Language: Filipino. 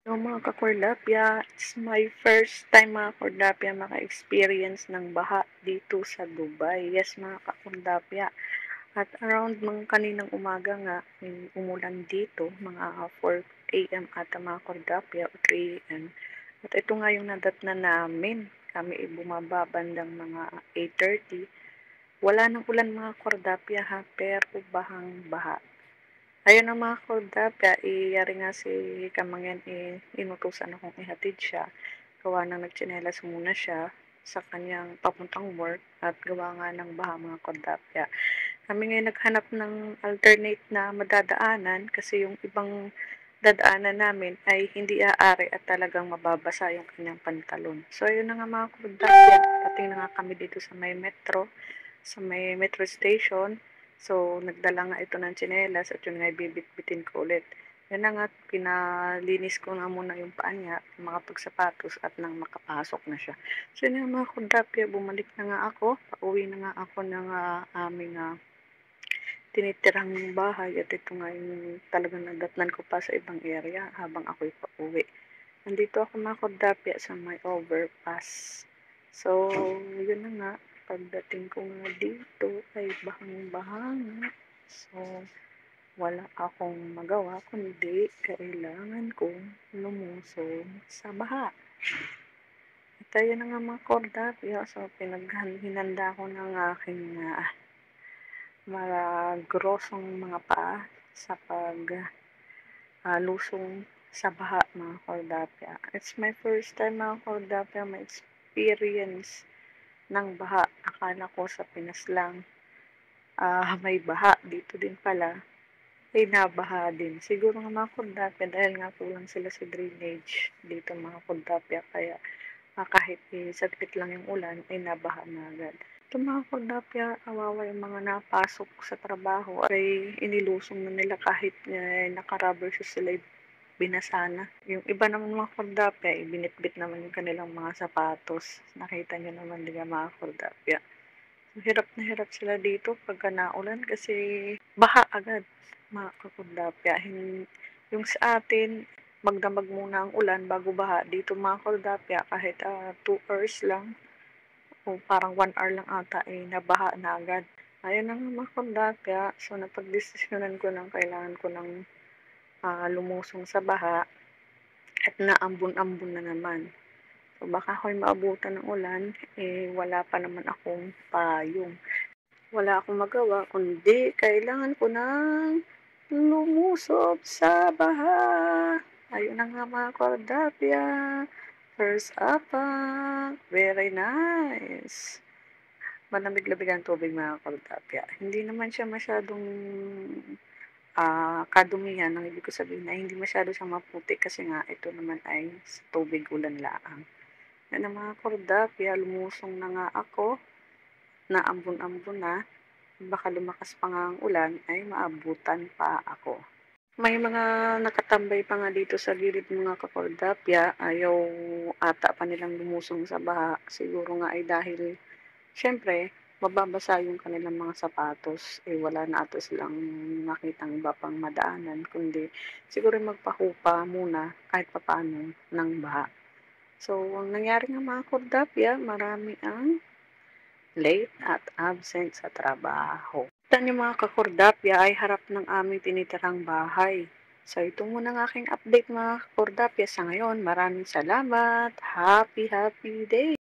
So, mga kakordapya, it's my first time mga kordapya maka-experience ng baha dito sa Dubai. Yes, mga kakordapya. At around mga kaninang umaga nga, umulan dito, mga 4 a.m. ata mga kordapya o 3 a.m. At ito nga yung nadatnan namin. Kami ay bumaba bandang mga 8:30. Wala nang ulan mga kordapya ha, pero bahang baha. Ayun ang mga kordapya, yari nga si Kamangyan, inutusan akong ihatid siya. Gawa ng nagtsinelas muna siya sa kanyang papuntang work at gawa nga ng baha mga kordapya. Kami ngayon naghanap ng alternate na madadaanan kasi yung ibang dadaanan namin ay hindi aari at talagang mababasa yung kanyang pantalon. So, ayun na nga mga kordapya, dating na nga kami dito sa may metro station. So, nagdala nga ito ng tsinelas at yun nga bibit-bitin ko ulit. Yan na nga, pinalinis ko nga muna yung paa niya, makapagsapatos at nang makapasok na siya. So, yun nga mga kundapya, bumalik na nga ako. Pauwi na nga ako ng aming tinitirang bahay at ito nga yung talagang nadatnan ko pa sa ibang area habang ako'y pauwi. Nandito ako mga kundapya sa may overpass. So, yun na nga. Pagdating ko nga dito ay bahang-baha nga. So, wala akong magawa kundi kailangan kong lumusong sa baha. At ayun na nga mga kordapya. So, hinanda ko ng aking mga grosong mga paa sa lusong sa baha mga kordapya. It's my first time mga kordapya ma-experience ng baha. Akala ko sa Pinas lang may baha. Dito din pala ay nabaha din. Siguro nga mga kordapya dahil nga kulang sila sa drainage dito mga kordapya. Kaya kahit saglit lang yung ulan ay nabaha na agad. Ito mga kordapya, awawa yung mga napasok sa trabaho ay inilusong na nila kahit naka-rubber shoes sila binasa na. Yung iba naman mga kordapya, binitbit naman yung kanilang mga sapatos. Nakita nyo naman din mga kordapya. Hirap na hirap sila dito pagka naulan kasi baha agad mga kakordapya. Yung sa atin, magdamag muna ang ulan bago baha. Dito mga kordapya, kahit 2 hours lang o parang 1 hour lang ata ay nabaha na agad. Ayun na nga mga kordapya. So napagdesisyonan ko ng kailangan ko ng lumusong sa baha at naambun-ambun na naman. So baka ako'y maabutan ng ulan, wala pa naman akong payong. Wala akong magawa kundi kailangan ko ng lumusob sa baha. Ayun na nga mga kordapya. First up, very nice. Malamig-lamig ang tubig mga kordapya. Hindi naman siya masyadong kadumihan. Ang ibig ko sabihin na hindi masyado siyang maputi kasi nga ito naman ay tubig ulan laang. Yan ang mga kordapya, lumusong na nga ako, naambun-ambun na. Baka lumakas pa nga ang ulan ay maabutan pa ako. May mga nakatambay pa nga dito sa gilid mga kakordapya, ayaw ata pa nilang lumusong sa baha. Siguro nga ay dahil, syempre, mababasa yung kanilang mga sapatos. Wala na ata silang nakitang iba pang madaanan, kundi siguro magpahupa muna kahit papaano ng baha. So, ang nangyari nga mga kordapya, marami ang late at absent sa trabaho. Kita niyo mga kakordapya ay harap ng aming tinitirang bahay. So ito muna ang aking update mga kakordapya sa ngayon. Maraming salamat. Happy day!